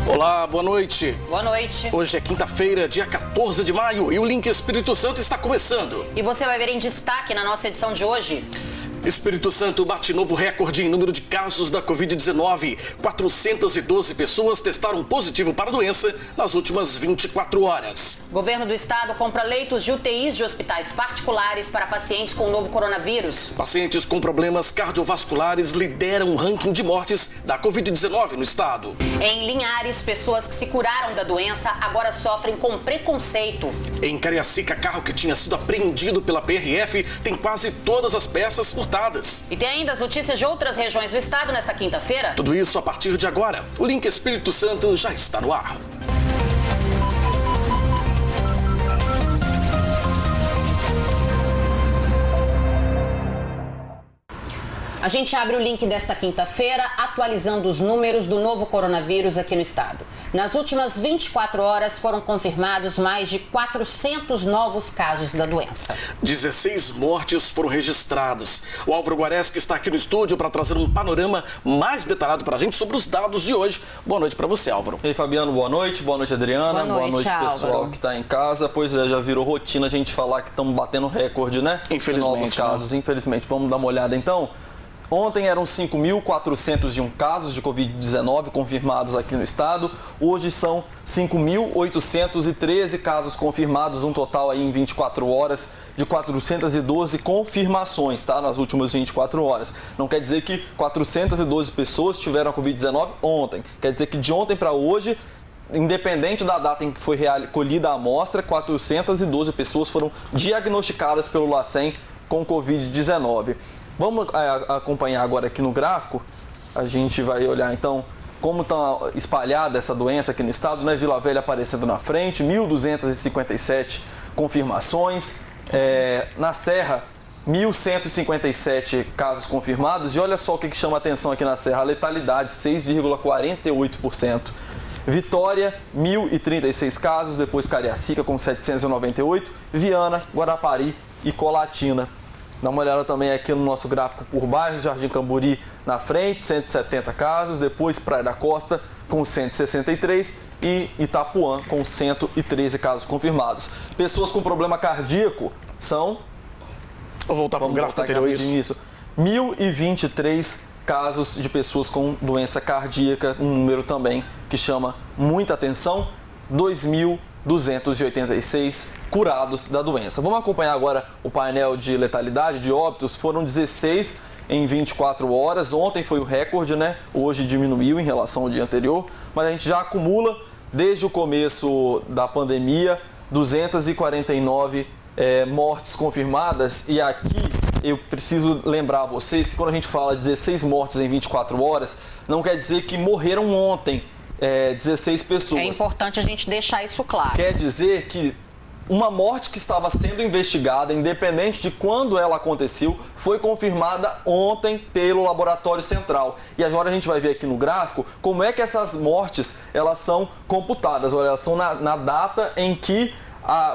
Olá, boa noite. Boa noite. Hoje é quinta-feira, dia 14 de maio, e o Link Espírito Santo está começando. E você vai ver em destaque na nossa edição de hoje. Espírito Santo bate novo recorde em número de casos da Covid-19. 412 pessoas testaram positivo para a doença nas últimas 24 horas. Governo do estado compra leitos de UTIs de hospitais particulares para pacientes com o novo coronavírus. Pacientes com problemas cardiovasculares lideram o ranking de mortes da Covid-19 no estado. Em Linhares, pessoas que se curaram da doença agora sofrem com preconceito. Em Cariacica, carro que tinha sido apreendido pela PRF tem quase todas as peças furtadas. E tem ainda as notícias de outras regiões do estado nesta quinta-feira. Tudo isso a partir de agora. O Link Espírito Santo já está no ar. A gente abre o link desta quinta-feira atualizando os números do novo coronavírus aqui no estado. Nas últimas 24 horas foram confirmados mais de 400 novos casos da doença. 16 mortes foram registradas. O Álvaro Guareschi está aqui no estúdio para trazer um panorama mais detalhado para a gente sobre os dados de hoje. Boa noite para você, Álvaro. E aí, Fabiano, boa noite, Adriana, boa noite pessoal Álvaro. Que está em casa. Pois é, já virou rotina a gente falar que estamos batendo recorde, né? Infelizmente. De novos casos, infelizmente. Vamos dar uma olhada então. Ontem eram 5.401 casos de Covid-19 confirmados aqui no estado. Hoje são 5.813 casos confirmados, um total aí em 24 horas de 412 confirmações, tá? Nas últimas 24 horas. Não quer dizer que 412 pessoas tiveram a Covid-19 ontem. Quer dizer que de ontem para hoje, independente da data em que foi colhida a amostra, 412 pessoas foram diagnosticadas pelo LACEN com Covid-19. Vamos acompanhar agora aqui no gráfico, a gente vai olhar então como está espalhada essa doença aqui no estado, né? Vila Velha aparecendo na frente, 1.257 confirmações, na Serra 1.157 casos confirmados e olha só o que chama a atenção aqui na Serra, a letalidade 6,48%. Vitória, 1.036 casos, depois Cariacica com 798, Viana, Guarapari e Colatina. Dá uma olhada também aqui no nosso gráfico por bairros, Jardim Camburi na frente, 170 casos, depois Praia da Costa com 163 e Itapuã com 113 casos confirmados. Pessoas com problema cardíaco são... Vou voltar para o gráfico anterior, isso. 1.023 casos de pessoas com doença cardíaca, um número também que chama muita atenção, 2.286 curados da doença. Vamos acompanhar agora o painel de letalidade, de óbitos. Foram 16 em 24 horas. Ontem foi o recorde, né? Hoje diminuiu em relação ao dia anterior, mas a gente já acumula, desde o começo da pandemia, 249 mortes confirmadas. E aqui eu preciso lembrar a vocês que quando a gente fala 16 mortes em 24 horas, não quer dizer que morreram ontem 16 pessoas. É importante a gente deixar isso claro. Quer dizer que uma morte que estava sendo investigada, independente de quando ela aconteceu, foi confirmada ontem pelo Laboratório Central. E agora a gente vai ver aqui no gráfico como é que essas mortes elas são computadas. Olha, elas são na data em que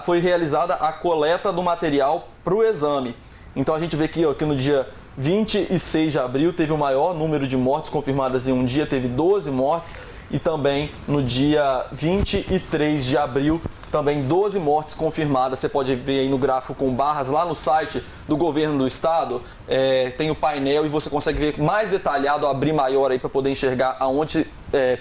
foi realizada a coleta do material para o exame. Então a gente vê aqui, que no dia 26 de abril teve o maior número de mortes confirmadas em um dia, teve 12 mortes. E também no dia 23 de abril, também 12 mortes confirmadas. Você pode ver aí no gráfico com barras lá no site do governo do estado. Tem o painel e você consegue ver mais detalhado, abrir maior aí para poder enxergar aonde,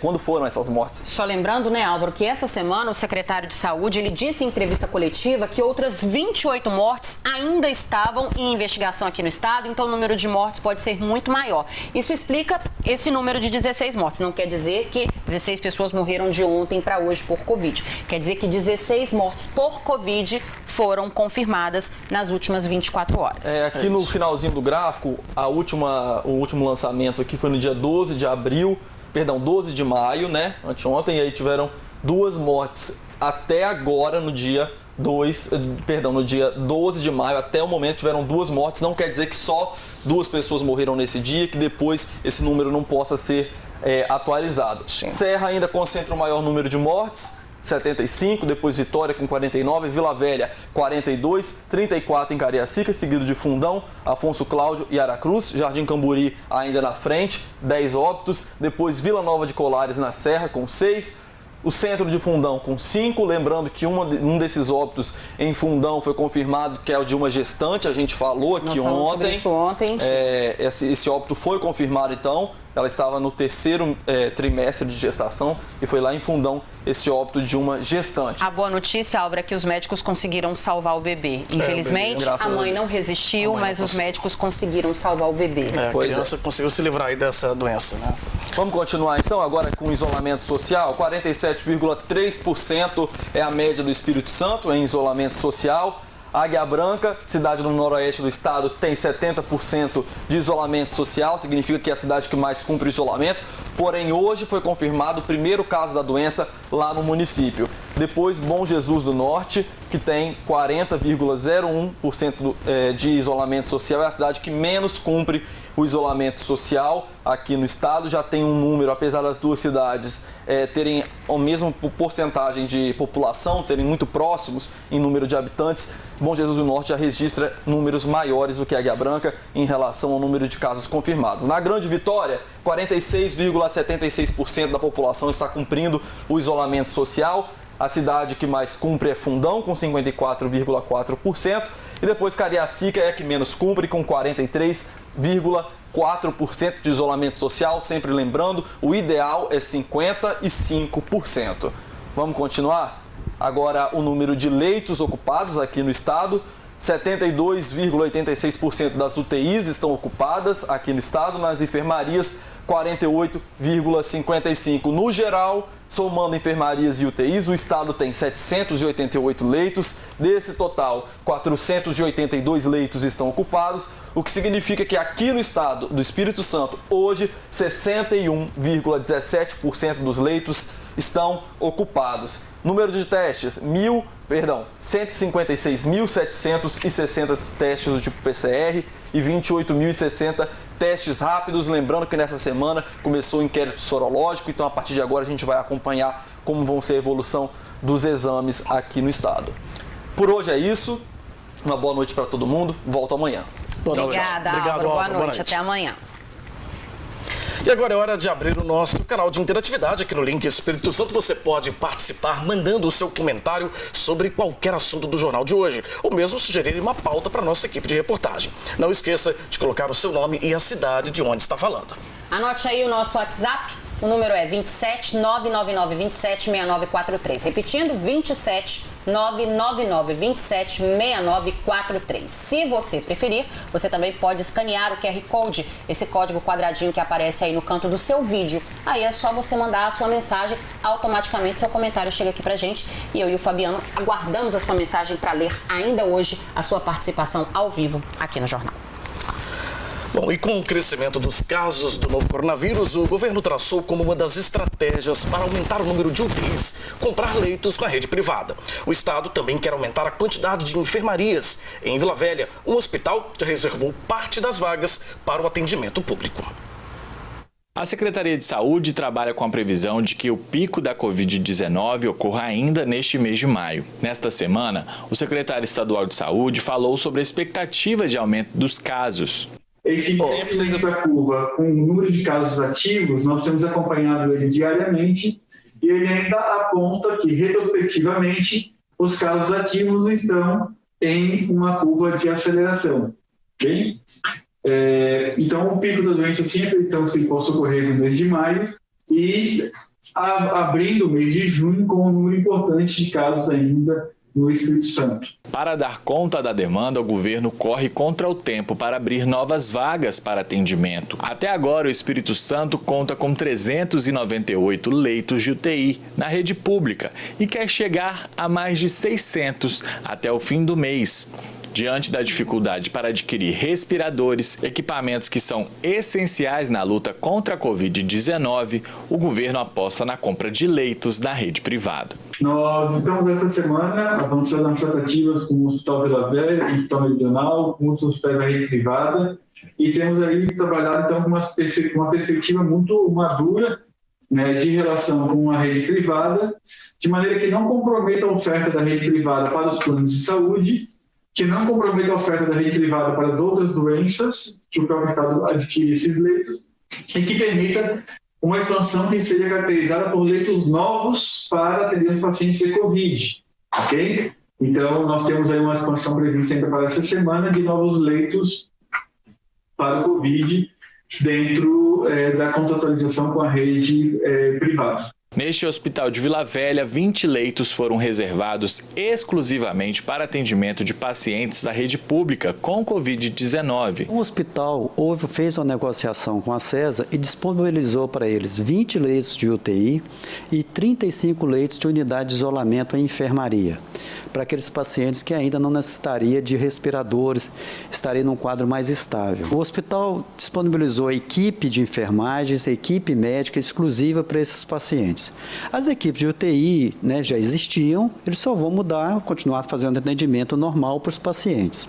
quando foram essas mortes. Só lembrando, né, Álvaro, que essa semana o secretário de Saúde, ele disse em entrevista coletiva que outras 28 mortes ainda estavam em investigação aqui no estado, então o número de mortes pode ser muito maior. Isso explica esse número de 16 mortes. Não quer dizer que 16 pessoas morreram de ontem para hoje por Covid. Quer dizer que 16 mortes por Covid foram confirmadas nas últimas 24 horas. Aqui no finalzinho do gráfico, o último lançamento aqui foi no dia 12 de maio, né? Anteontem, e aí tiveram 2 mortes até agora, no dia 12 de maio, até o momento tiveram 2 mortes. Não quer dizer que só 2 pessoas morreram nesse dia, que depois esse número não possa ser atualizado. Sim. Serra ainda concentra o maior número de mortes, 75, depois Vitória com 49, Vila Velha 42, 34 em Cariacica, seguido de Fundão, Afonso Cláudio e Aracruz, Jardim Camburi ainda na frente, 10 óbitos, depois Vila Nova de Colares na Serra com 6, o centro de Fundão com 5, lembrando que um desses óbitos em Fundão foi confirmado que é o de uma gestante, a gente falou aqui ontem. Sobre isso ontem. Esse óbito foi confirmado então, ela estava no terceiro trimestre de gestação e foi lá em Fundão esse óbito de uma gestante. A boa notícia, Álvaro, é que os médicos conseguiram salvar o bebê. Infelizmente, a mãe não resistiu, mas os médicos conseguiram salvar o bebê. A criança conseguiu se livrar aí dessa doença, né? Vamos continuar então agora com o isolamento social. 47,3% é a média do Espírito Santo em isolamento social. Águia Branca, cidade no noroeste do estado, tem 70% de isolamento social, significa que é a cidade que mais cumpre o isolamento. Porém, hoje foi confirmado o primeiro caso da doença lá no município. Depois, Bom Jesus do Norte, que tem 40,01% de isolamento social, é a cidade que menos cumpre o isolamento social aqui no estado. Já tem um número, apesar das duas cidades terem a mesma porcentagem de população, terem muito próximos em número de habitantes, Bom Jesus do Norte já registra números maiores do que Águia Branca em relação ao número de casos confirmados. Na Grande Vitória, 46,76% da população está cumprindo o isolamento social. A cidade que mais cumpre é Fundão, com 54,4%. E depois Cariacica é a que menos cumpre, com 43,4% de isolamento social. Sempre lembrando, o ideal é 55%. Vamos continuar? Agora, o número de leitos ocupados aqui no estado. 72,86% das UTIs estão ocupadas aqui no estado. Nas enfermarias, 48,55%. No geral, somando enfermarias e UTIs, o estado tem 788 leitos. Desse total, 482 leitos estão ocupados, o que significa que aqui no estado do Espírito Santo, hoje, 61,17% dos leitos estão ocupados. Número de testes, 156.760 testes do tipo PCR e 28.060 testes rápidos. Lembrando que nessa semana começou o inquérito sorológico, então a partir de agora a gente vai acompanhar como vão ser a evolução dos exames aqui no estado. Por hoje é isso. Uma boa noite para todo mundo. Volto amanhã. Obrigada, Álvaro. Boa noite. Até amanhã. E agora é hora de abrir o nosso canal de interatividade aqui no Link Espírito Santo. Você pode participar mandando o seu comentário sobre qualquer assunto do jornal de hoje, ou mesmo sugerir uma pauta para a nossa equipe de reportagem. Não esqueça de colocar o seu nome e a cidade de onde está falando. Anote aí o nosso WhatsApp. O número é 27 999 27 6943. Repetindo, 27 999 27 6943. Se você preferir, você também pode escanear o QR Code, esse código quadradinho que aparece aí no canto do seu vídeo. Aí é só você mandar a sua mensagem, automaticamente seu comentário chega aqui pra gente e eu e o Fabiano aguardamos a sua mensagem para ler ainda hoje a sua participação ao vivo aqui no jornal. Bom, e com o crescimento dos casos do novo coronavírus, o governo traçou como uma das estratégias para aumentar o número de UTIs, comprar leitos na rede privada. O estado também quer aumentar a quantidade de enfermarias. Em Vila Velha, um hospital já reservou parte das vagas para o atendimento público. A Secretaria de Saúde trabalha com a previsão de que o pico da Covid-19 ocorra ainda neste mês de maio. Nesta semana, o secretário estadual de Saúde falou sobre a expectativa de aumento dos casos. Esse crescimento da curva com o número de casos ativos, nós temos acompanhado ele diariamente e ele ainda aponta que, retrospectivamente, os casos ativos estão em uma curva de aceleração. Okay? Então, o pico da doença sempre que possa ocorrer no mês de maio e abrindo o mês de junho com um número importante de casos ainda no Espírito Santo. Para dar conta da demanda, o governo corre contra o tempo para abrir novas vagas para atendimento. Até agora, o Espírito Santo conta com 398 leitos de UTI na rede pública e quer chegar a mais de 600 até o fim do mês. Diante da dificuldade para adquirir respiradores, equipamentos que são essenciais na luta contra a Covid-19, o governo aposta na compra de leitos da rede privada. Nós estamos essa semana avançando nas tratativas com o Hospital Vila Velha, o Hospital Meridional, com outros hospitais da rede privada e temos aí trabalhado então com uma perspectiva muito madura né, de relação com a rede privada, de maneira que não comprometa a oferta da rede privada para os planos de saúde, que não comprometa a oferta da rede privada para as outras doenças, que o próprio Estado adquire esses leitos, e que permita uma expansão que seja caracterizada por leitos novos para atender os pacientes de Covid, ok? Então, nós temos aí uma expansão prevista ainda para essa semana de novos leitos para o Covid dentro da contratualização com a rede privada. Neste hospital de Vila Velha, 20 leitos foram reservados exclusivamente para atendimento de pacientes da rede pública com Covid-19. O hospital fez uma negociação com a CESA e disponibilizou para eles 20 leitos de UTI e 35 leitos de unidade de isolamento em enfermaria, para aqueles pacientes que ainda não necessitariam de respiradores, estariam num quadro mais estável. O hospital disponibilizou a equipe de enfermagens, a equipe médica exclusiva para esses pacientes. As equipes de UTI, né, já existiam, eles só vão mudar, continuar fazendo atendimento normal para os pacientes.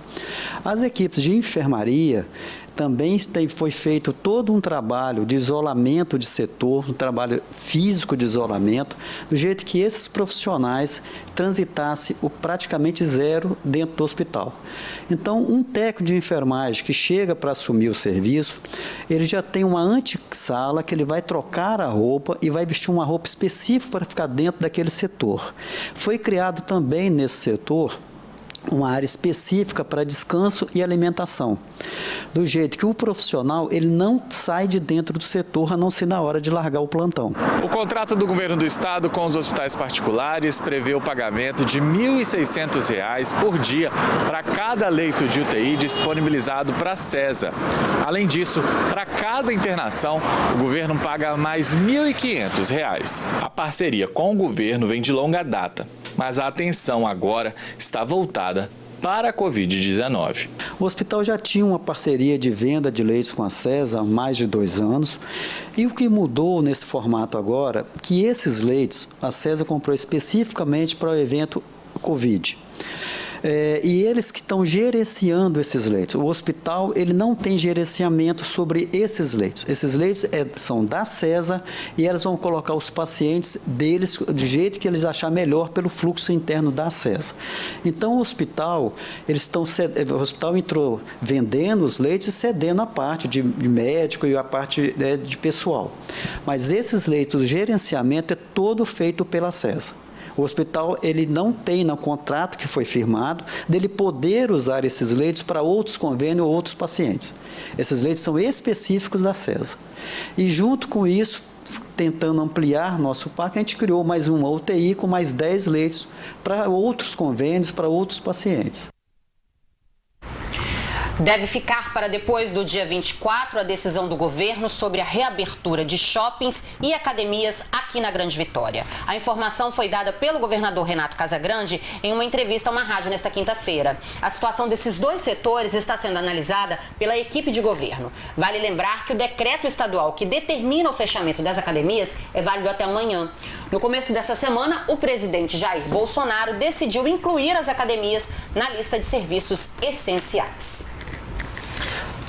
As equipes de enfermaria também foi feito todo um trabalho de isolamento de setor, um trabalho físico de isolamento, do jeito que esses profissionais transitassem o praticamente zero dentro do hospital. Então, um técnico de enfermagem que chega para assumir o serviço, ele já tem uma antessala que ele vai trocar a roupa e vai vestir uma roupa específica para ficar dentro daquele setor. Foi criado também nesse setor uma área específica para descanso e alimentação, do jeito que o profissional ele não sai de dentro do setor a não ser na hora de largar o plantão. O contrato do governo do estado com os hospitais particulares prevê o pagamento de R$ 1.600 por dia para cada leito de UTI disponibilizado para a CESA. Além disso, para cada internação, o governo paga mais R$ 1.500. A parceria com o governo vem de longa data, mas a atenção agora está voltada para a Covid-19. O hospital já tinha uma parceria de venda de leitos com a CESA há mais de 2 anos e o que mudou nesse formato agora, que esses leitos a CESA comprou especificamente para o evento Covid. E eles que estão gerenciando esses leitos. O hospital ele não tem gerenciamento sobre esses leitos. Esses leitos são da CESA e elas vão colocar os pacientes deles do jeito que eles acharem melhor pelo fluxo interno da CESA. Então, o hospital entrou vendendo os leitos e cedendo a parte de médico e a parte de pessoal. Mas esses leitos, o gerenciamento é todo feito pela CESA. O hospital ele não tem no contrato que foi firmado dele poder usar esses leitos para outros convênios ou outros pacientes. Esses leitos são específicos da CESA. E junto com isso, tentando ampliar nosso parque, a gente criou mais uma UTI com mais 10 leitos para outros convênios, para outros pacientes. Deve ficar para depois do dia 24 a decisão do governo sobre a reabertura de shoppings e academias aqui na Grande Vitória. A informação foi dada pelo governador Renato Casagrande em uma entrevista a uma rádio nesta quinta-feira. A situação desses dois setores está sendo analisada pela equipe de governo. Vale lembrar que o decreto estadual que determina o fechamento das academias é válido até amanhã. No começo dessa semana, o presidente Jair Bolsonaro decidiu incluir as academias na lista de serviços essenciais.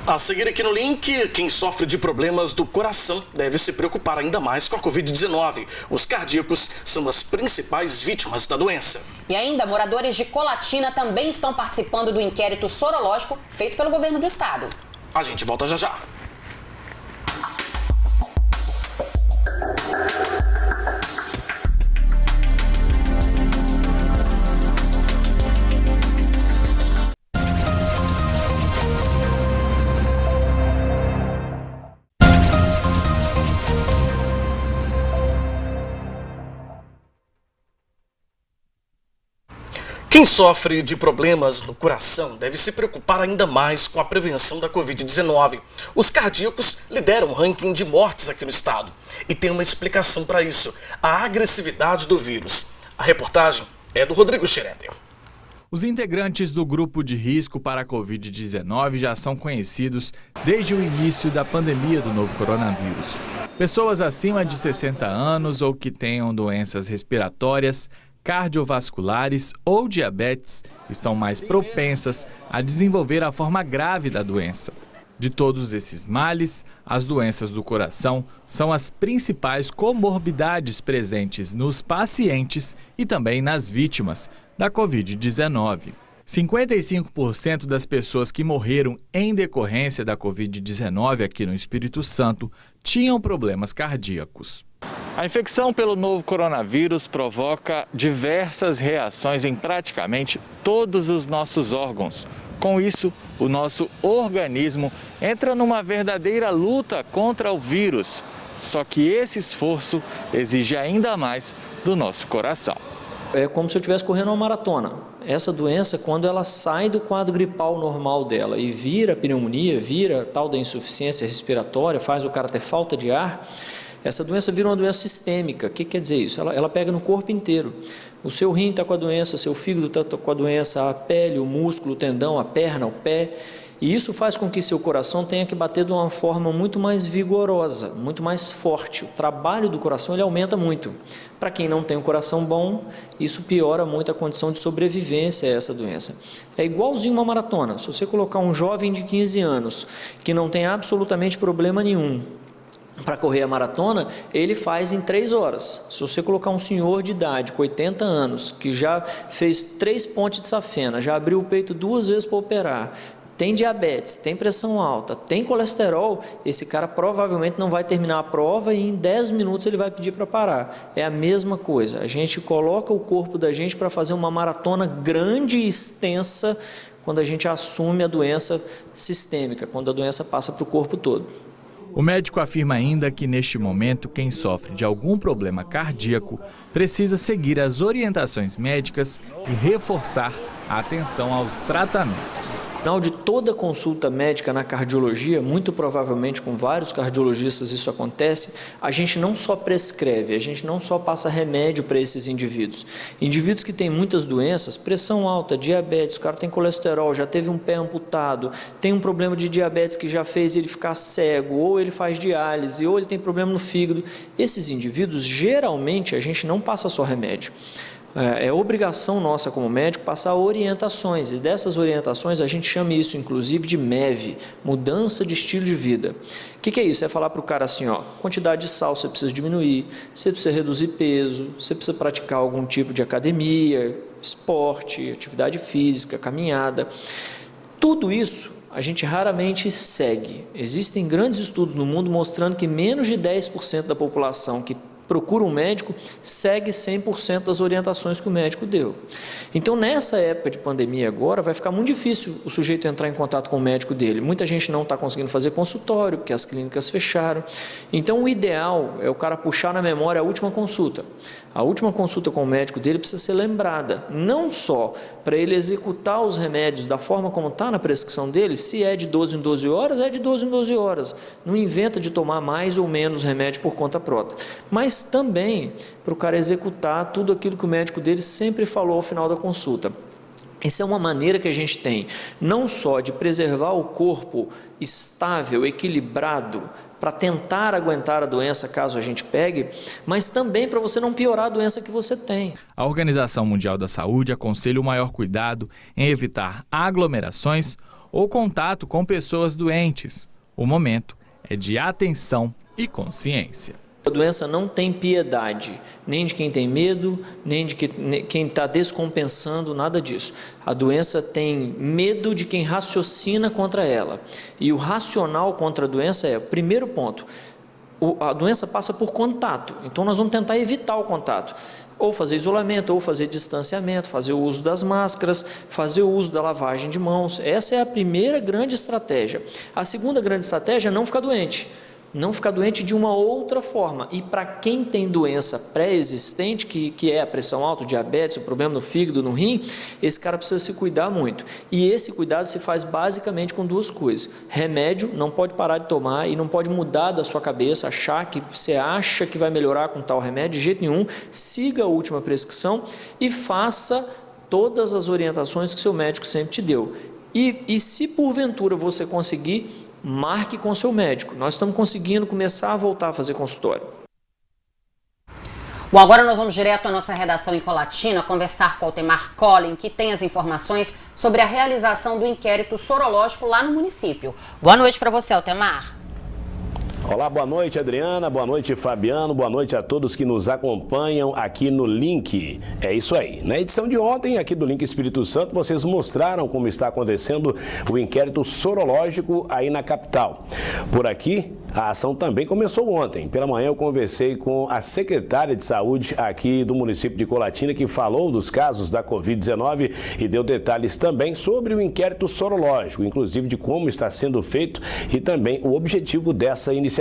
A seguir aqui no link, quem sofre de problemas do coração deve se preocupar ainda mais com a Covid-19. Os cardíacos são as principais vítimas da doença. E ainda, moradores de Colatina também estão participando do inquérito sorológico feito pelo governo do estado. A gente volta já já. Quem sofre de problemas no coração deve se preocupar ainda mais com a prevenção da Covid-19. Os cardíacos lideram o ranking de mortes aqui no estado. E tem uma explicação para isso: a agressividade do vírus. A reportagem é do Rodrigo Schroeder. Os integrantes do grupo de risco para a Covid-19 já são conhecidos desde o início da pandemia do novo coronavírus. Pessoas acima de 60 anos ou que tenham doenças respiratórias, cardiovasculares ou diabetes estão mais propensas a desenvolver a forma grave da doença. De todos esses males, as doenças do coração são as principais comorbidades presentes nos pacientes e também nas vítimas da Covid-19. 55% das pessoas que morreram em decorrência da Covid-19 aqui no Espírito Santo tinham problemas cardíacos. A infecção pelo novo coronavírus provoca diversas reações em praticamente todos os nossos órgãos. Com isso, o nosso organismo entra numa verdadeira luta contra o vírus. Só que esse esforço exige ainda mais do nosso coração. É como se eu estivesse correndo uma maratona. Essa doença, quando ela sai do quadro gripal normal dela e vira pneumonia, vira tal da insuficiência respiratória, faz o cara ter falta de ar, essa doença vira uma doença sistêmica. O que quer dizer isso? Ela pega no corpo inteiro. O seu rim está com a doença, seu fígado está com a doença, a pele, o músculo, o tendão, a perna, o pé. E isso faz com que seu coração tenha que bater de uma forma muito mais vigorosa, muito mais forte. O trabalho do coração ele aumenta muito. Para quem não tem um coração bom, isso piora muito a condição de sobrevivência a essa doença. É igualzinho uma maratona. Se você colocar um jovem de 15 anos que não tem absolutamente problema nenhum para correr a maratona, ele faz em 3 horas. Se você colocar um senhor de idade, com 80 anos, que já fez 3 pontes de safena, já abriu o peito 2 vezes para operar, tem diabetes, tem pressão alta, tem colesterol, esse cara provavelmente não vai terminar a prova e em 10 minutos ele vai pedir para parar. É a mesma coisa, a gente coloca o corpo da gente para fazer uma maratona grande e extensa quando a gente assume a doença sistêmica, quando a doença passa para o corpo todo. O médico afirma ainda que, neste momento, quem sofre de algum problema cardíaco precisa seguir as orientações médicas e reforçar a atenção aos tratamentos. No final de toda consulta médica na cardiologia, muito provavelmente com vários cardiologistas isso acontece, a gente não só prescreve, a gente não só passa remédio para esses indivíduos. Indivíduos que têm muitas doenças, pressão alta, diabetes, o cara tem colesterol, já teve um pé amputado, tem um problema de diabetes que já fez ele ficar cego, ou ele faz diálise, ou ele tem problema no fígado. Esses indivíduos, geralmente, a gente não passa só remédio. É obrigação nossa como médico passar orientações, e dessas orientações a gente chama isso inclusive de MEV, mudança de estilo de vida. O que é isso? É falar para o cara assim, ó, quantidade de sal você precisa diminuir, você precisa reduzir peso, você precisa praticar algum tipo de academia, esporte, atividade física, caminhada. Tudo isso a gente raramente segue. Existem grandes estudos no mundo mostrando que menos de 10% da população que procura um médico, segue 100% das orientações que o médico deu. Então, nessa época de pandemia agora, vai ficar muito difícil o sujeito entrar em contato com o médico dele. Muita gente não está conseguindo fazer consultório, porque as clínicas fecharam. Então, o ideal é o cara puxar na memória a última consulta. A última consulta com o médico dele precisa ser lembrada, não só para ele executar os remédios da forma como está na prescrição dele, se é de 12 em 12 horas, é de 12 em 12 horas. Não inventa de tomar mais ou menos remédio por conta própria. Mas também para o cara executar tudo aquilo que o médico dele sempre falou ao final da consulta. Essa é uma maneira que a gente tem, não só de preservar o corpo estável, equilibrado, para tentar aguentar a doença caso a gente pegue, mas também para você não piorar a doença que você tem. A Organização Mundial da Saúde aconselha o maior cuidado em evitar aglomerações ou contato com pessoas doentes. O momento é de atenção e consciência. A doença não tem piedade, nem de quem tem medo, nem de quem está descompensando, nada disso. A doença tem medo de quem raciocina contra ela. E o racional contra a doença é, primeiro ponto, a doença passa por contato, então nós vamos tentar evitar o contato. Ou fazer isolamento, ou fazer distanciamento, fazer o uso das máscaras, fazer o uso da lavagem de mãos. Essa é a primeira grande estratégia. A segunda grande estratégia é não ficar doente. Não ficar doente de uma outra forma. E para quem tem doença pré-existente, que é a pressão alta, o diabetes, o problema no fígado, no rim, esse cara precisa se cuidar muito. E esse cuidado se faz basicamente com 2 coisas. Remédio, não pode parar de tomar e não pode mudar da sua cabeça, achar que você acha que vai melhorar com tal remédio, de jeito nenhum. Siga a última prescrição e faça todas as orientações que seu médico sempre te deu. E se porventura você conseguir, marque com seu médico. Nós estamos conseguindo começar a voltar a fazer consultório. Bom, agora nós vamos direto à nossa redação em Colatina conversar com o Altemar Collin, que tem as informações sobre a realização do inquérito sorológico lá no município. Boa noite para você, Altemar. Olá, boa noite, Adriana, boa noite, Fabiano, boa noite a todos que nos acompanham aqui no Link. É isso aí. Na edição de ontem, aqui do Link Espírito Santo, vocês mostraram como está acontecendo o inquérito sorológico aí na capital. Por aqui, a ação também começou ontem. Pela manhã eu conversei com a secretária de saúde aqui do município de Colatina, que falou dos casos da Covid-19 e deu detalhes também sobre o inquérito sorológico, inclusive de como está sendo feito e também o objetivo dessa iniciativa.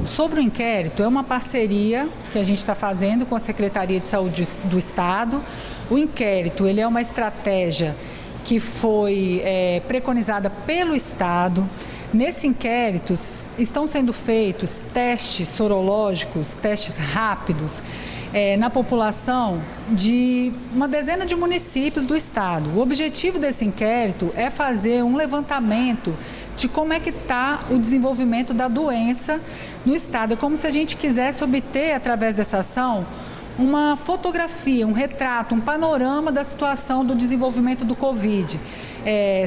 Sobre o inquérito, é uma parceria que a gente está fazendo com a Secretaria de Saúde do Estado. O inquérito, ele é uma estratégia que foi preconizada pelo Estado. Nesse inquérito, estão sendo feitos testes sorológicos, testes rápidos, na população de uma dezena de municípios do estado. O objetivo desse inquérito é fazer um levantamento de como é que está o desenvolvimento da doença no estado. É como se a gente quisesse obter, através dessa ação, uma fotografia, um retrato, um panorama da situação do desenvolvimento do Covid.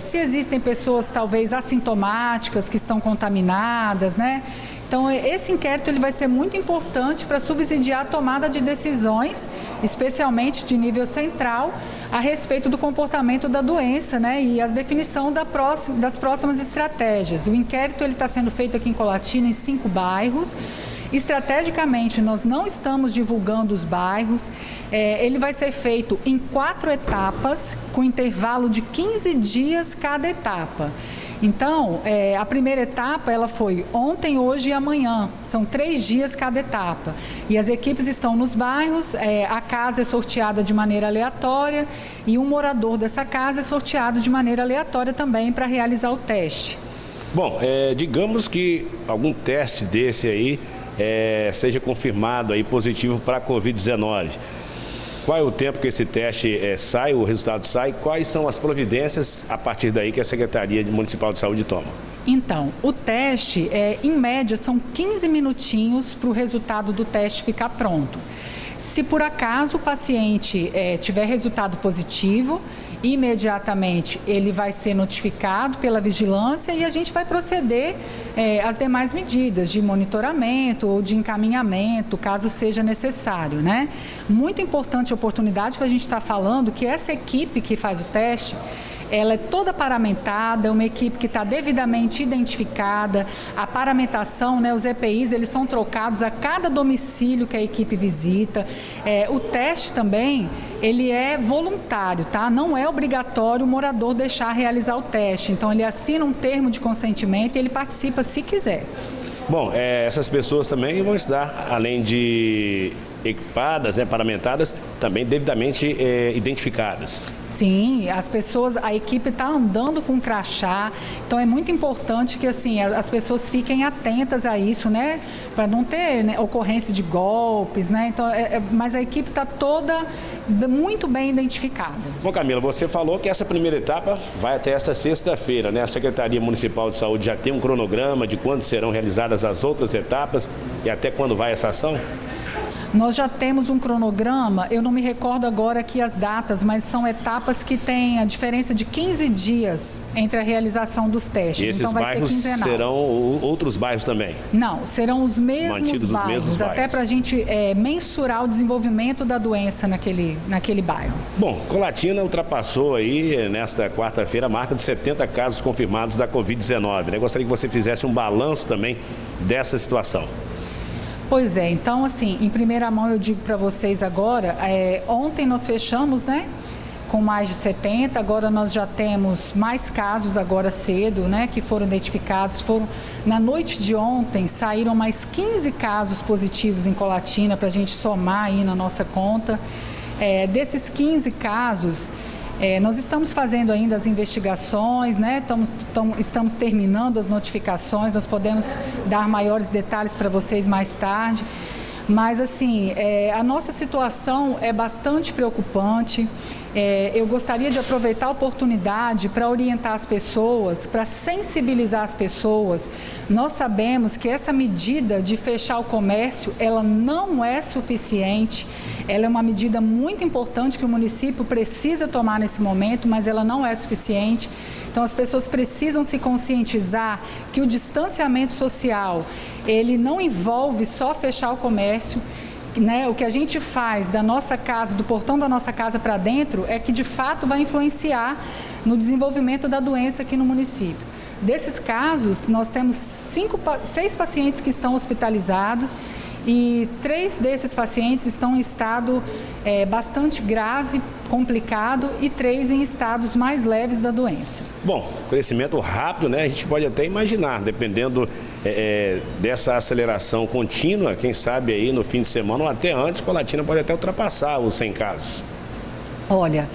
Se existem pessoas talvez assintomáticas que estão contaminadas, né? Então, esse inquérito ele vai ser muito importante para subsidiar a tomada de decisões, especialmente de nível central, a respeito do comportamento da doença, né? E a definição das próximas estratégias. O inquérito está sendo feito aqui em Colatina, em 5 bairros. Estrategicamente, nós não estamos divulgando os bairros. Ele vai ser feito em 4 etapas, com intervalo de 15 dias cada etapa. Então, a primeira etapa ela foi ontem, hoje e amanhã. São 3 dias cada etapa. E as equipes estão nos bairros, a casa é sorteada de maneira aleatória e um morador dessa casa é sorteado de maneira aleatória também para realizar o teste. Bom, digamos que algum teste desse aí seja confirmado aí positivo para a Covid-19. Qual é o tempo que esse teste sai, o resultado sai? Quais são as providências a partir daí que a Secretaria Municipal de Saúde toma? Então, o teste, em média, são 15 minutinhos para o resultado do teste ficar pronto. Se por acaso o paciente tiver resultado positivo, imediatamente ele vai ser notificado pela vigilância e a gente vai proceder às demais medidas de monitoramento ou de encaminhamento, caso seja necessário, né? Muito importante a oportunidade que a gente está falando que essa equipe que faz o teste, ela é toda paramentada, é uma equipe que está devidamente identificada. A paramentação, né, os EPIs, eles são trocados a cada domicílio que a equipe visita. O teste também, ele é voluntário, tá? Não é obrigatório o morador deixar realizar o teste. Então, ele assina um termo de consentimento e ele participa se quiser. Bom, essas pessoas também vão estar, além de equipadas, paramentadas, também devidamente identificadas. Sim, as pessoas, a equipe está andando com crachá, então é muito importante que assim as pessoas fiquem atentas a isso, né, para não ter, né, ocorrência de golpes, né. Então, mas a equipe está toda muito bem identificada. Bom, Camila, você falou que essa primeira etapa vai até esta sexta-feira, né? A Secretaria Municipal de Saúde já tem um cronograma de quando serão realizadas as outras etapas e até quando vai essa ação? Nós já temos um cronograma, eu não me recordo agora aqui as datas, mas são etapas que têm a diferença de 15 dias entre a realização dos testes. E esses então vai bairros ser quinzenal. Serão outros bairros também? Não, serão os mesmos bairros, até para a gente mensurar o desenvolvimento da doença naquele bairro. Bom, Colatina ultrapassou aí nesta quarta-feira a marca de 70 casos confirmados da Covid-19. Eu gostaria que você fizesse um balanço também dessa situação. Pois é, então assim, em primeira mão eu digo para vocês agora, ontem nós fechamos, né, com mais de 70, agora nós já temos mais casos agora cedo, né, que foram identificados, na noite de ontem saíram mais 15 casos positivos em Colatina para a gente somar aí na nossa conta. Desses 15 casos, nós estamos fazendo ainda as investigações, né? Estamos terminando as notificações, nós podemos dar maiores detalhes para vocês mais tarde. Mas, assim, a nossa situação é bastante preocupante. Eu gostaria de aproveitar a oportunidade para orientar as pessoas, para sensibilizar as pessoas. Nós sabemos que essa medida de fechar o comércio, ela não é suficiente. Ela é uma medida muito importante que o município precisa tomar nesse momento, mas ela não é suficiente. Então, as pessoas precisam se conscientizar que o distanciamento social, ele não envolve só fechar o comércio, né? O que a gente faz da nossa casa, do portão da nossa casa para dentro, é que de fato vai influenciar no desenvolvimento da doença aqui no município. Desses casos, nós temos 6 pacientes que estão hospitalizados e 3 desses pacientes estão em estado bastante grave, complicado, e 3 em estados mais leves da doença. Bom, crescimento rápido, né? A gente pode até imaginar, dependendo dessa aceleração contínua, quem sabe aí no fim de semana ou até antes, Colatina pode até ultrapassar os 100 casos. Olha,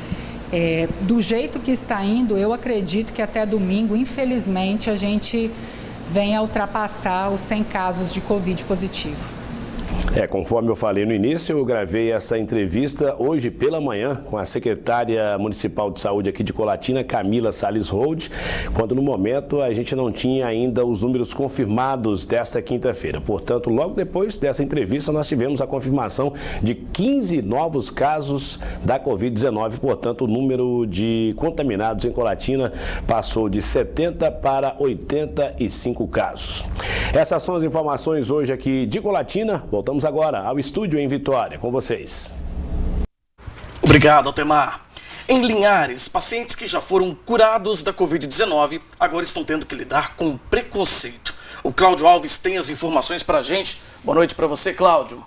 do jeito que está indo, eu acredito que até domingo, infelizmente, a gente venha a ultrapassar os 100 casos de Covid positivo. Conforme eu falei no início, eu gravei essa entrevista hoje pela manhã com a secretária municipal de saúde aqui de Colatina, Camila Salles Rold, quando no momento a gente não tinha ainda os números confirmados desta quinta-feira. Portanto, logo depois dessa entrevista, nós tivemos a confirmação de 15 novos casos da Covid-19. Portanto, o número de contaminados em Colatina passou de 70 para 85 casos. Essas são as informações hoje aqui de Colatina. Voltamos agora ao estúdio em Vitória, com vocês. Obrigado, Altemar. Em Linhares, pacientes que já foram curados da Covid-19 agora estão tendo que lidar com preconceito. O Cláudio Alves tem as informações para a gente. Boa noite para você, Cláudio.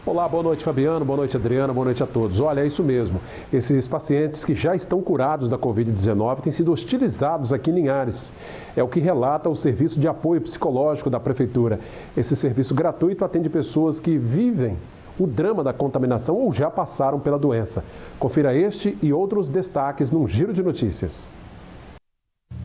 Olá, boa noite, Fabiano, boa noite, Adriana, boa noite a todos. Olha, é isso mesmo. Esses pacientes que já estão curados da Covid-19 têm sido hostilizados aqui em Linhares. É o que relata o Serviço de Apoio Psicológico da Prefeitura. Esse serviço gratuito atende pessoas que vivem o drama da contaminação ou já passaram pela doença. Confira este e outros destaques num giro de notícias.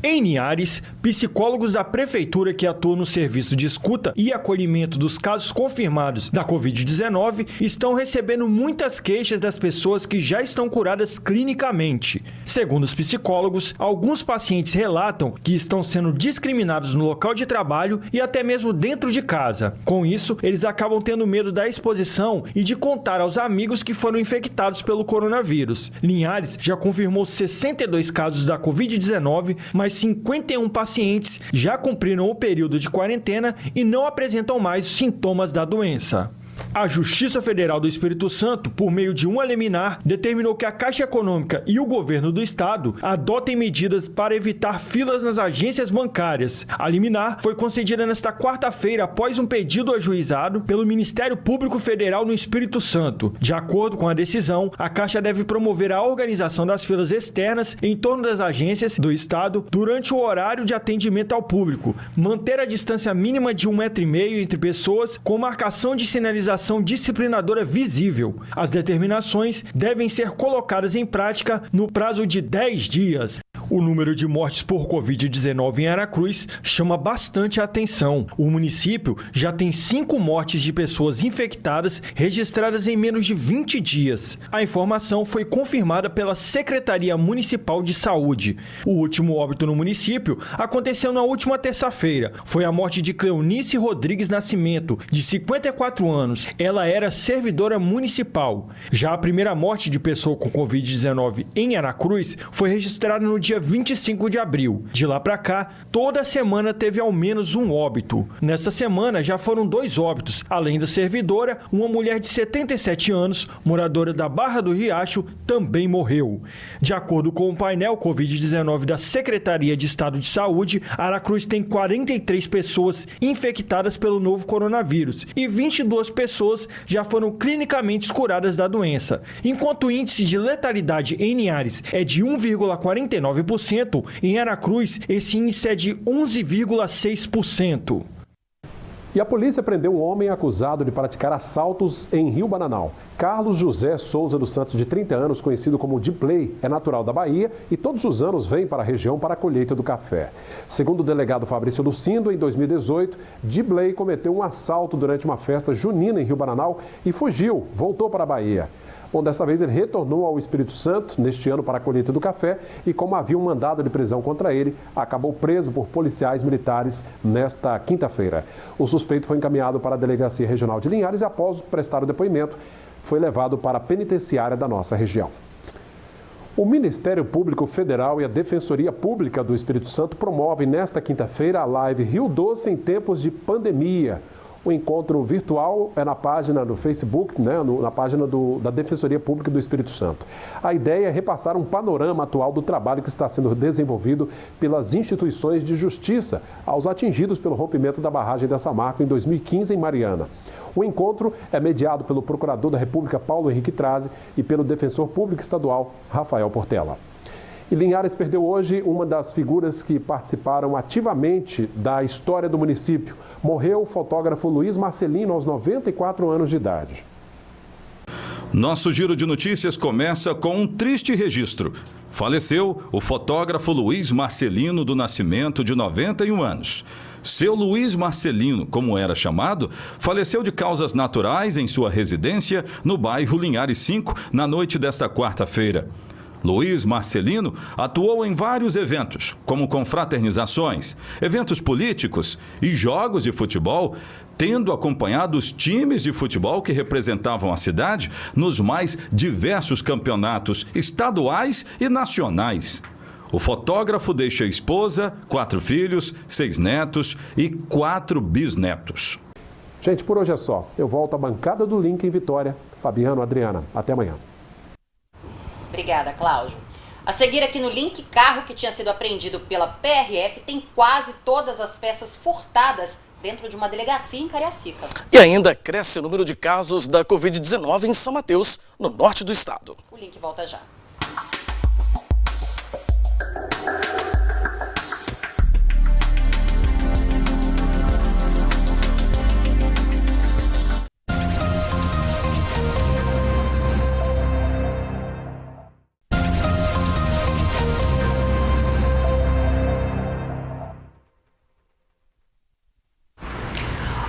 Em Linhares, psicólogos da prefeitura que atuam no serviço de escuta e acolhimento dos casos confirmados da Covid-19 estão recebendo muitas queixas das pessoas que já estão curadas clinicamente. Segundo os psicólogos, alguns pacientes relatam que estão sendo discriminados no local de trabalho e até mesmo dentro de casa. Com isso, eles acabam tendo medo da exposição e de contar aos amigos que foram infectados pelo coronavírus. Linhares já confirmou 62 casos da Covid-19, mas 51 pacientes já cumpriram o período de quarentena e não apresentam mais sintomas da doença. A Justiça Federal do Espírito Santo, por meio de uma liminar, determinou que a Caixa Econômica e o governo do estado adotem medidas para evitar filas nas agências bancárias. A liminar foi concedida nesta quarta-feira após um pedido ajuizado pelo Ministério Público Federal no Espírito Santo. De acordo com a decisão, a Caixa deve promover a organização das filas externas em torno das agências do estado durante o horário de atendimento ao público, manter a distância mínima de 1,5 m entre pessoas com marcação de sinalização disciplinadora visível. As determinações devem ser colocadas em prática no prazo de 10 dias. O número de mortes por Covid-19 em Aracruz chama bastante a atenção. O município já tem 5 mortes de pessoas infectadas registradas em menos de 20 dias. A informação foi confirmada pela Secretaria Municipal de Saúde. O último óbito no município aconteceu na última terça-feira. Foi a morte de Cleonice Rodrigues Nascimento, de 54 anos. Ela era servidora municipal. Já a primeira morte de pessoa com Covid-19 em Aracruz foi registrada no dia 25 de abril. De lá para cá, toda semana teve ao menos um óbito. Nesta semana já foram 2 óbitos. Além da servidora, uma mulher de 77 anos, moradora da Barra do Riacho, também morreu. De acordo com o painel Covid-19 da Secretaria de Estado de Saúde, Aracruz tem 43 pessoas infectadas pelo novo coronavírus e 22 pessoas já foram clinicamente curadas da doença. Enquanto o índice de letalidade em Linhares é de 1,49%, em Aracruz esse índice é de 11,6%. E a polícia prendeu um homem acusado de praticar assaltos em Rio Bananal. Carlos José Souza dos Santos, de 30 anos, conhecido como Dipley, é natural da Bahia e todos os anos vem para a região para a colheita do café. Segundo o delegado Fabrício Lucindo, em 2018, Dipley cometeu um assalto durante uma festa junina em Rio Bananal e fugiu, voltou para a Bahia. Bom, dessa vez ele retornou ao Espírito Santo neste ano para a colheita do café e, como havia um mandado de prisão contra ele, acabou preso por policiais militares nesta quinta-feira. O suspeito foi encaminhado para a Delegacia Regional de Linhares e, após prestar o depoimento, foi levado para a penitenciária da nossa região. O Ministério Público Federal e a Defensoria Pública do Espírito Santo promovem nesta quinta-feira a live Rio Doce em tempos de pandemia. O encontro virtual é na página do Facebook, na página da Defensoria Pública do Espírito Santo. A ideia é repassar um panorama atual do trabalho que está sendo desenvolvido pelas instituições de justiça aos atingidos pelo rompimento da barragem da Samarco em 2015 em Mariana. O encontro é mediado pelo Procurador da República, Paulo Henrique Trazzi, e pelo Defensor Público Estadual, Rafael Portela. E Linhares perdeu hoje uma das figuras que participaram ativamente da história do município. Morreu o fotógrafo Luiz Marcelino aos 94 anos de idade. Nosso giro de notícias começa com um triste registro. Faleceu o fotógrafo Luiz Marcelino do Nascimento, de 91 anos. Seu Luiz Marcelino, como era chamado, faleceu de causas naturais em sua residência no bairro Linhares 5, na noite desta quarta-feira. Luiz Marcelino atuou em vários eventos, como confraternizações, eventos políticos e jogos de futebol, tendo acompanhado os times de futebol que representavam a cidade nos mais diversos campeonatos estaduais e nacionais. O fotógrafo deixa esposa, 4 filhos, 6 netos e 4 bisnetos. Gente, por hoje é só. Eu volto à bancada do Link em Vitória. Fabiano, Adriana, até amanhã. Obrigada, Cláudio. A seguir aqui no Link, carro que tinha sido apreendido pela PRF tem quase todas as peças furtadas dentro de uma delegacia em Cariacica. E ainda cresce o número de casos da Covid-19 em São Mateus, no norte do estado. O Link volta já.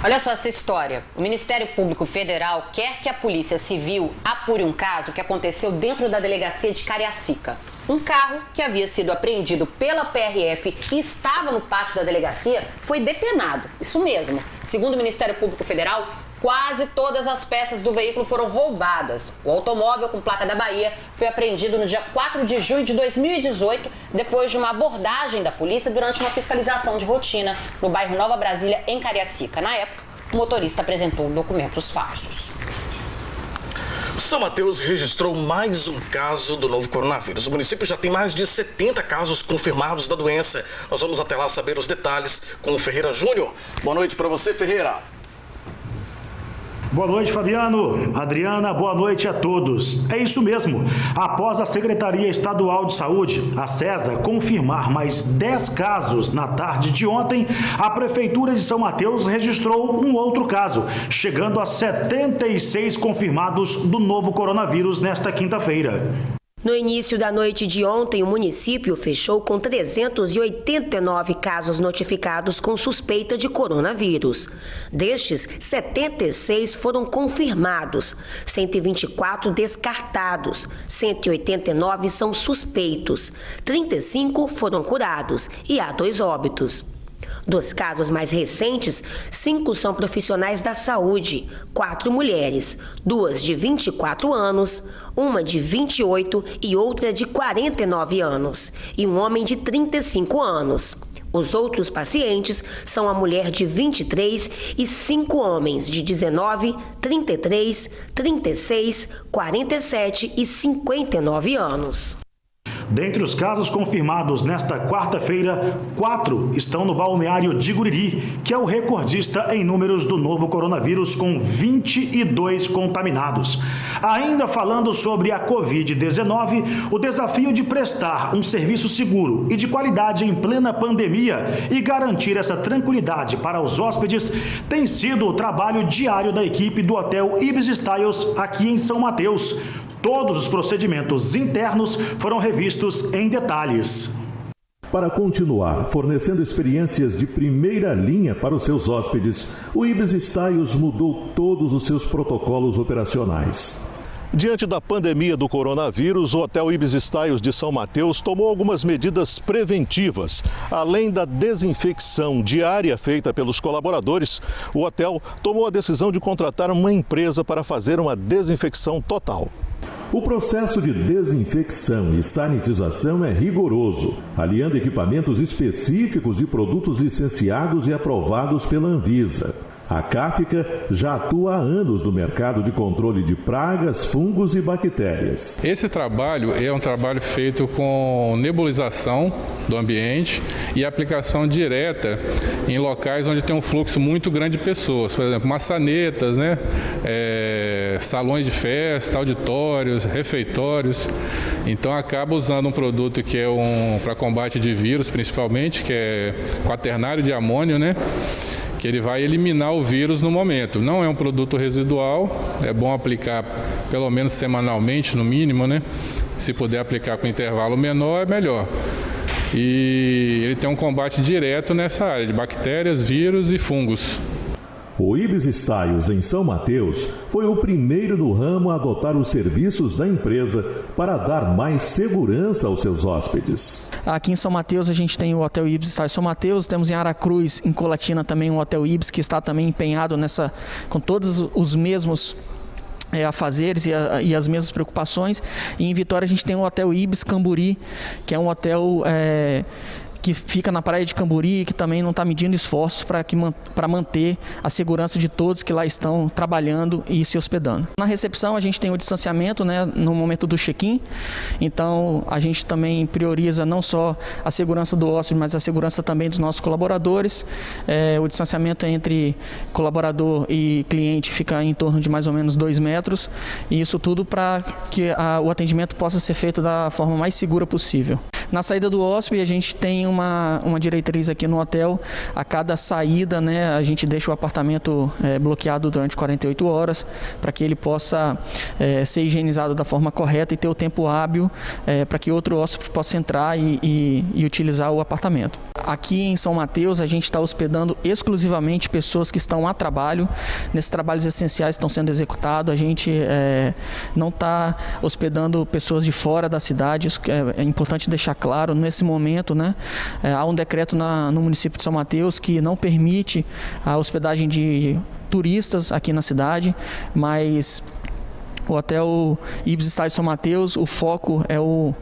Olha só essa história. O Ministério Público Federal quer que a Polícia Civil apure um caso que aconteceu dentro da delegacia de Cariacica. Um carro que havia sido apreendido pela PRF e estava no pátio da delegacia foi depenado. Isso mesmo. Segundo o Ministério Público Federal, quase todas as peças do veículo foram roubadas. O automóvel com placa da Bahia foi apreendido no dia 4 de junho de 2018, depois de uma abordagem da polícia durante uma fiscalização de rotina no bairro Nova Brasília, em Cariacica. Na época, o motorista apresentou documentos falsos. São Mateus registrou mais um caso do novo coronavírus. O município já tem mais de 70 casos confirmados da doença. Nós vamos até lá saber os detalhes com o Ferreira Júnior. Boa noite para você, Ferreira. Boa noite, Fabiano. Adriana, boa noite a todos. É isso mesmo. Após a Secretaria Estadual de Saúde, a SESA, confirmar mais 10 casos na tarde de ontem, a Prefeitura de São Mateus registrou um outro caso, chegando a 76 confirmados do novo coronavírus nesta quinta-feira. No início da noite de ontem, o município fechou com 389 casos notificados com suspeita de coronavírus. Destes, 76 foram confirmados, 124 descartados, 189 são suspeitos, 35 foram curados e há 2 óbitos. Dos casos mais recentes, 5 são profissionais da saúde, 4 mulheres, 2 de 24 anos, uma de 28 e outra de 49 anos, e um homem de 35 anos. Os outros pacientes são a mulher de 23 e 5 homens de 19, 33, 36, 47 e 59 anos. Dentre os casos confirmados nesta quarta-feira, 4 estão no balneário de Guriri, que é o recordista em números do novo coronavírus, com 22 contaminados. Ainda falando sobre a Covid-19, o desafio de prestar um serviço seguro e de qualidade em plena pandemia e garantir essa tranquilidade para os hóspedes tem sido o trabalho diário da equipe do Hotel Ibis Styles aqui em São Mateus. Todos os procedimentos internos foram revistos em detalhes. Para continuar fornecendo experiências de primeira linha para os seus hóspedes, o Ibis Styles mudou todos os seus protocolos operacionais. Diante da pandemia do coronavírus, o Hotel Ibis Styles de São Mateus tomou algumas medidas preventivas. Além da desinfecção diária feita pelos colaboradores, o hotel tomou a decisão de contratar uma empresa para fazer uma desinfecção total. O processo de desinfecção e sanitização é rigoroso, aliando equipamentos específicos e produtos licenciados e aprovados pela Anvisa. A CAFICA já atua há anos no mercado de controle de pragas, fungos e bactérias. Esse trabalho é um trabalho feito com nebulização do ambiente e aplicação direta em locais onde tem um fluxo muito grande de pessoas. Por exemplo, maçanetas, salões de festa, auditórios, refeitórios. Então acaba usando um produto que é para combate de vírus, principalmente, que é quaternário de amônio, que ele vai eliminar o vírus no momento. Não é um produto residual, é bom aplicar pelo menos semanalmente, no mínimo, Se puder aplicar com intervalo menor, é melhor. E ele tem um combate direto nessa área de bactérias, vírus e fungos. O Ibis Styles em São Mateus foi o primeiro no ramo a adotar os serviços da empresa para dar mais segurança aos seus hóspedes. Aqui em São Mateus a gente tem o Hotel Ibis Styles São Mateus, temos em Aracruz, em Colatina também um Hotel Ibis que está também empenhado com todos os mesmos afazeres e as mesmas preocupações. E em Vitória a gente tem o Hotel Ibis Camburi, que é um hotel que fica na praia de Camburi, que também não está medindo esforços para manter a segurança de todos que lá estão trabalhando e se hospedando. Na recepção a gente tem o distanciamento no momento do check-in, então a gente também prioriza não só a segurança do hóspede, mas a segurança também dos nossos colaboradores. O distanciamento entre colaborador e cliente fica em torno de mais ou menos 2 metros, e isso tudo para que o atendimento possa ser feito da forma mais segura possível. Na saída do hóspede, a gente tem uma diretriz aqui no hotel. A cada saída, a gente deixa o apartamento bloqueado durante 48 horas para que ele possa ser higienizado da forma correta e ter o tempo hábil para que outro hóspede possa entrar e utilizar o apartamento. Aqui em São Mateus, a gente está hospedando exclusivamente pessoas que estão a trabalho. Nesses trabalhos essenciais estão sendo executados. A gente não está hospedando pessoas de fora da cidade. Isso é importante deixar claro. Nesse momento, há um decreto no município de São Mateus que não permite a hospedagem de turistas aqui na cidade, mas o Hotel Ibis Styles São Mateus, o foco é o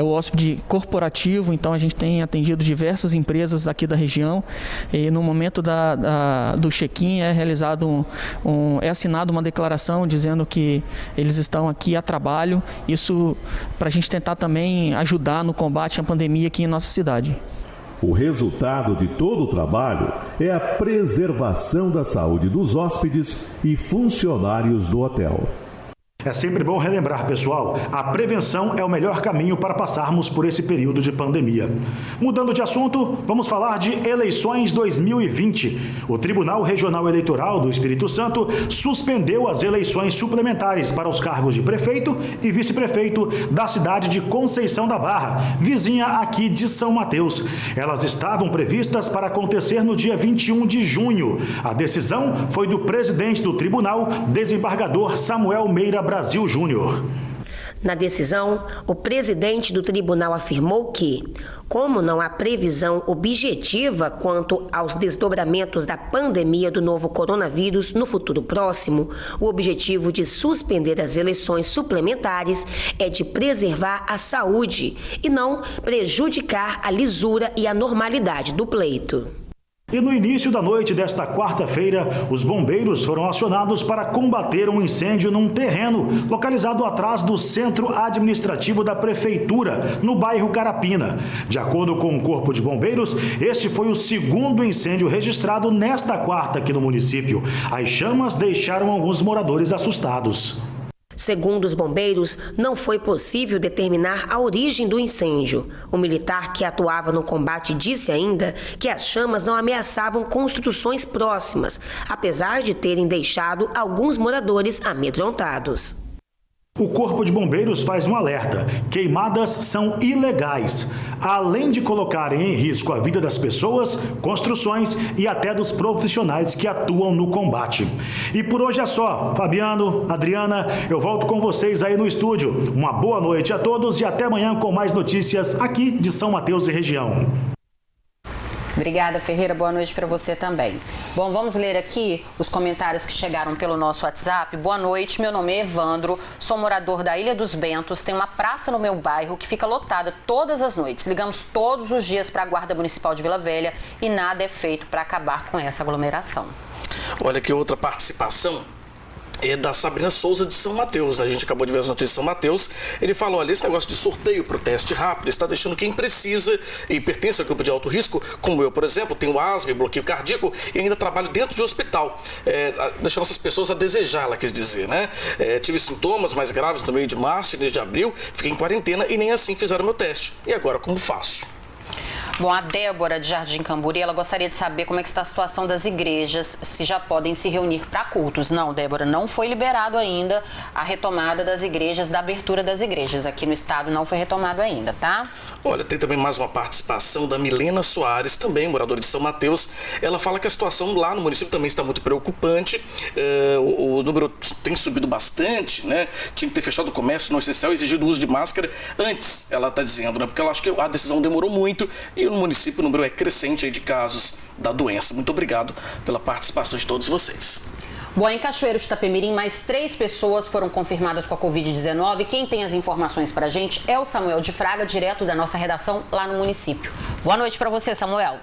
hóspede corporativo, então a gente tem atendido diversas empresas daqui da região, e no momento do check-in é realizado é assinado uma declaração dizendo que eles estão aqui a trabalho, isso para a gente tentar também ajudar no combate à pandemia aqui em nossa cidade. O resultado de todo o trabalho é a preservação da saúde dos hóspedes e funcionários do hotel. É sempre bom relembrar, pessoal, a prevenção é o melhor caminho para passarmos por esse período de pandemia. Mudando de assunto, vamos falar de eleições 2020. O Tribunal Regional Eleitoral do Espírito Santo suspendeu as eleições suplementares para os cargos de prefeito e vice-prefeito da cidade de Conceição da Barra, vizinha aqui de São Mateus. Elas estavam previstas para acontecer no dia 21 de junho. A decisão foi do presidente do tribunal, desembargador Samuel Meira Brasil Júnior. Na decisão, o presidente do tribunal afirmou que, como não há previsão objetiva quanto aos desdobramentos da pandemia do novo coronavírus no futuro próximo, o objetivo de suspender as eleições suplementares é de preservar a saúde e não prejudicar a lisura e a normalidade do pleito. E no início da noite desta quarta-feira, os bombeiros foram acionados para combater um incêndio num terreno localizado atrás do centro administrativo da prefeitura, no bairro Carapina. De acordo com o Corpo de Bombeiros, este foi o segundo incêndio registrado nesta quarta aqui no município. As chamas deixaram alguns moradores assustados. Segundo os bombeiros, não foi possível determinar a origem do incêndio. O militar que atuava no combate disse ainda que as chamas não ameaçavam construções próximas, apesar de terem deixado alguns moradores amedrontados. O Corpo de Bombeiros faz um alerta: queimadas são ilegais, além de colocarem em risco a vida das pessoas, construções e até dos profissionais que atuam no combate. E por hoje é só. Fabiano, Adriana, eu volto com vocês aí no estúdio. Uma boa noite a todos e até amanhã com mais notícias aqui de São Mateus e região. Obrigada, Ferreira. Boa noite para você também. Bom, vamos ler aqui os comentários que chegaram pelo nosso WhatsApp. Boa noite, meu nome é Evandro, sou morador da Ilha dos Bentos, tem uma praça no meu bairro que fica lotada todas as noites. Ligamos todos os dias para a Guarda Municipal de Vila Velha e nada é feito para acabar com essa aglomeração. Olha que outra participação é da Sabrina Souza de São Mateus. A gente acabou de ver as notícias de São Mateus. Ele falou, olha, esse negócio de sorteio para o teste rápido está deixando quem precisa e pertence ao grupo de alto risco, como eu, por exemplo, tenho asma e bloqueio cardíaco e ainda trabalho dentro de hospital, deixando essas pessoas a desejar, ela quis dizer, né? Tive sintomas mais graves no meio de março e início de abril, fiquei em quarentena e nem assim fizeram meu teste. E agora, como faço? Bom, a Débora de Jardim Camburi, ela gostaria de saber como é que está a situação das igrejas, se já podem se reunir para cultos. Não, Débora, não foi liberado ainda a retomada das igrejas, da abertura das igrejas. Aqui no estado não foi retomado ainda, tá? Olha, tem também mais uma participação da Milena Soares, também moradora de São Mateus. Ela fala que a situação lá no município também está muito preocupante. O número tem subido bastante, né? Tinha que ter fechado o comércio não essencial, exigido o uso de máscara antes, ela está dizendo, né? Porque ela acha que a decisão demorou muito e no município o número é crescente aí de casos da doença. Muito obrigado pela participação de todos vocês. Bom, em Cachoeiro de Itapemirim, mais 3 pessoas foram confirmadas com a Covid-19. Quem tem as informações para a gente é o Samuel de Fraga, direto da nossa redação lá no município. Boa noite para você, Samuel.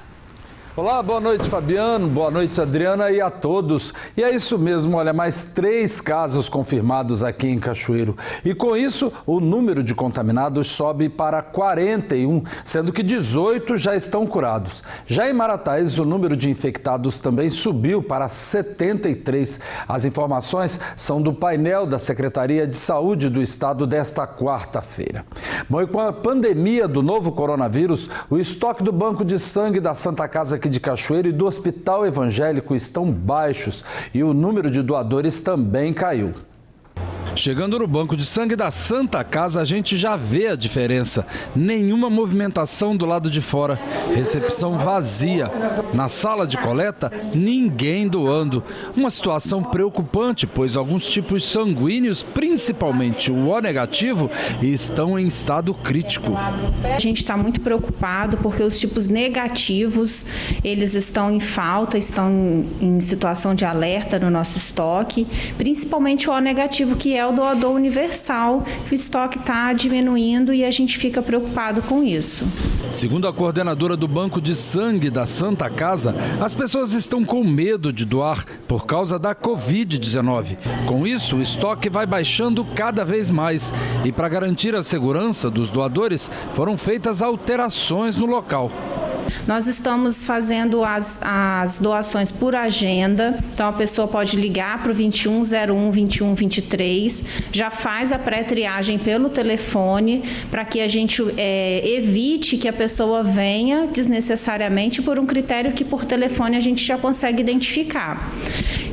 Olá, boa noite, Fabiano, boa noite, Adriana, e a todos. E é isso mesmo, olha, mais 3 casos confirmados aqui em Cachoeiro. E com isso, o número de contaminados sobe para 41, sendo que 18 já estão curados. Já em Marataízes, o número de infectados também subiu para 73. As informações são do painel da Secretaria de Saúde do Estado desta quarta-feira. Bom, e com a pandemia do novo coronavírus, o estoque do Banco de Sangue da Santa Casa de Cachoeiro e do Hospital Evangélico estão baixos e o número de doadores também caiu. Chegando no banco de sangue da Santa Casa, a gente já vê a diferença. Nenhuma movimentação do lado de fora. Recepção vazia. Na sala de coleta, ninguém doando. Uma situação preocupante, pois alguns tipos sanguíneos, principalmente o O negativo, estão em estado crítico. A gente está muito preocupado porque os tipos negativos, eles estão em falta, estão em situação de alerta no nosso estoque, principalmente o O negativo, que é o doador universal, que o estoque está diminuindo e a gente fica preocupado com isso. Segundo a coordenadora do Banco de Sangue da Santa Casa, as pessoas estão com medo de doar por causa da Covid-19. Com isso, o estoque vai baixando cada vez mais. E para garantir a segurança dos doadores, foram feitas alterações no local. Nós estamos fazendo as doações por agenda, então a pessoa pode ligar para o 2101 2123, já faz a pré-triagem pelo telefone, para que a gente evite que a pessoa venha desnecessariamente por um critério que por telefone a gente já consegue identificar.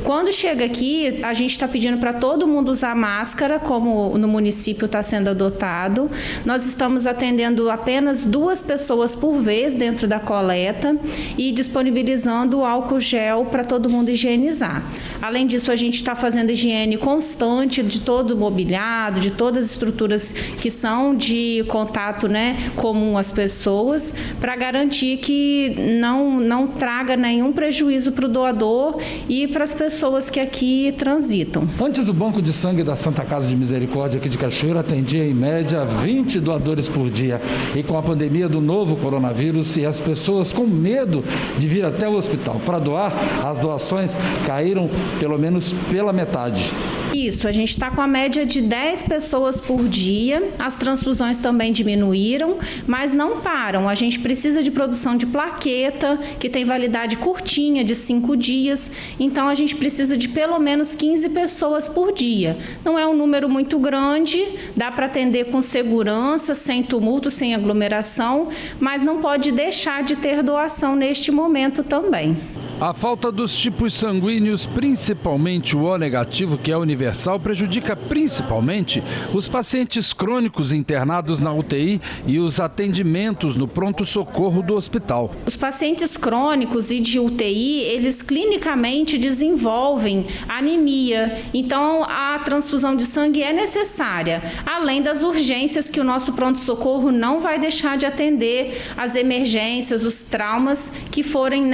Quando chega aqui, a gente está pedindo para todo mundo usar máscara, como no município está sendo adotado. Nós estamos atendendo apenas 2 pessoas por vez dentro da coleta e disponibilizando o álcool gel para todo mundo higienizar. Além disso, a gente está fazendo higiene constante de todo o mobiliário, de todas as estruturas que são de contato, né, comum às pessoas, para garantir que não traga nenhum prejuízo para o doador e para as pessoas pessoas que aqui transitam. Antes, o Banco de Sangue da Santa Casa de Misericórdia aqui de Cachoeiro atendia em média 20 doadores por dia. E com a pandemia do novo coronavírus e as pessoas com medo de vir até o hospital para doar, as doações caíram pelo menos pela metade. Isso, a gente está com a média de 10 pessoas por dia, as transfusões também diminuíram, mas não param. A gente precisa de produção de plaqueta, que tem validade curtinha, de 5 dias, então a gente precisa de pelo menos 15 pessoas por dia. Não é um número muito grande, dá para atender com segurança, sem tumulto, sem aglomeração, mas não pode deixar de ter doação neste momento também. A falta dos tipos sanguíneos, principalmente o O negativo, que é universal, prejudica principalmente os pacientes crônicos internados na UTI e os atendimentos no pronto-socorro do hospital. Os pacientes crônicos e de UTI, eles clinicamente desenvolvem anemia, então a transfusão de sangue é necessária, além das urgências que o nosso pronto-socorro não vai deixar de atender, as emergências, os traumas que forem,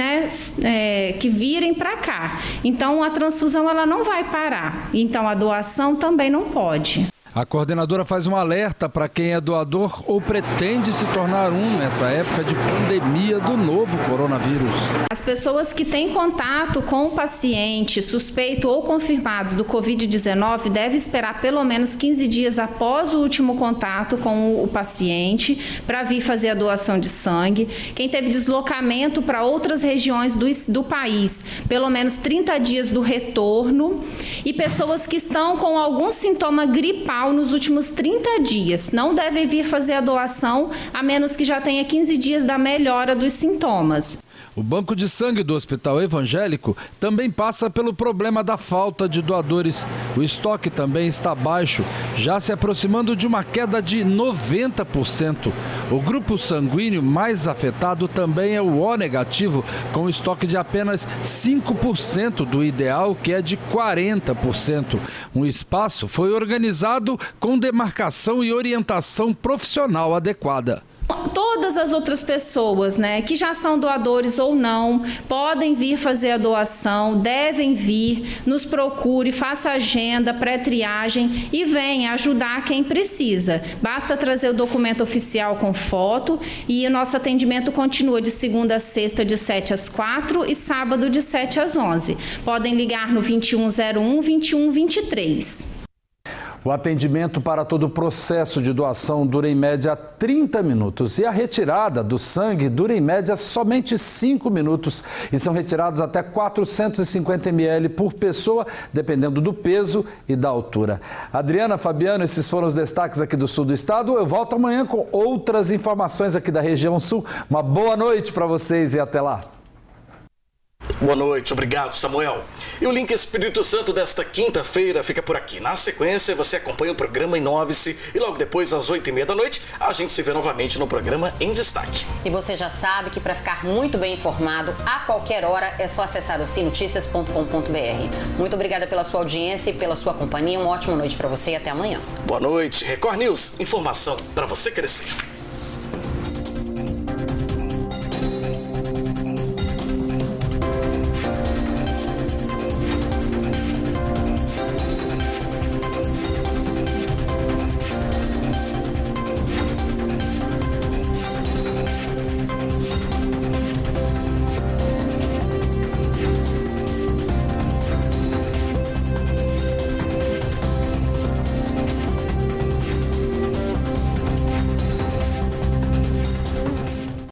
que virem para cá. Então a transfusão ela não vai parar. Então a doação também não pode. A coordenadora faz um alerta para quem é doador ou pretende se tornar nessa época de pandemia do novo coronavírus. As pessoas que têm contato com o paciente suspeito ou confirmado do Covid-19 devem esperar pelo menos 15 dias após o último contato com o paciente para vir fazer a doação de sangue. Quem teve deslocamento para outras regiões do país, pelo menos 30 dias do retorno. E pessoas que estão com algum sintoma gripal nos últimos 30 dias. Não devem vir fazer a doação, a menos que já tenha 15 dias da melhora dos sintomas. O Banco de Sangue do Hospital Evangélico também passa pelo problema da falta de doadores. O estoque também está baixo, já se aproximando de uma queda de 90%. O grupo sanguíneo mais afetado também é o O negativo, com estoque de apenas 5% do ideal, que é de 40%. Um espaço foi organizado com demarcação e orientação profissional adequada. Todas as outras pessoas, que já são doadores ou não, podem vir fazer a doação, devem vir, nos procure, faça agenda, pré-triagem e venha ajudar quem precisa. Basta trazer o documento oficial com foto e o nosso atendimento continua de segunda a sexta de 7 às 4 e sábado de 7 às 11. Podem ligar no 2101-2123. O atendimento para todo o processo de doação dura em média 30 minutos e a retirada do sangue dura em média somente 5 minutos e são retirados até 450 ml por pessoa, dependendo do peso e da altura. Adriana, Fabiano, esses foram os destaques aqui do sul do estado. Eu volto amanhã com outras informações aqui da região sul. Uma boa noite para vocês e até lá. Boa noite, obrigado, Samuel. E o Link Espírito Santo desta quinta-feira fica por aqui. Na sequência, você acompanha o programa Inove-se e logo depois, às 8h30 da noite, a gente se vê novamente no programa Em Destaque. E você já sabe que para ficar muito bem informado, a qualquer hora, é só acessar o cinoticias.com.br. Muito obrigada pela sua audiência e pela sua companhia. Uma ótima noite para você e até amanhã. Boa noite, Record News, informação para você crescer.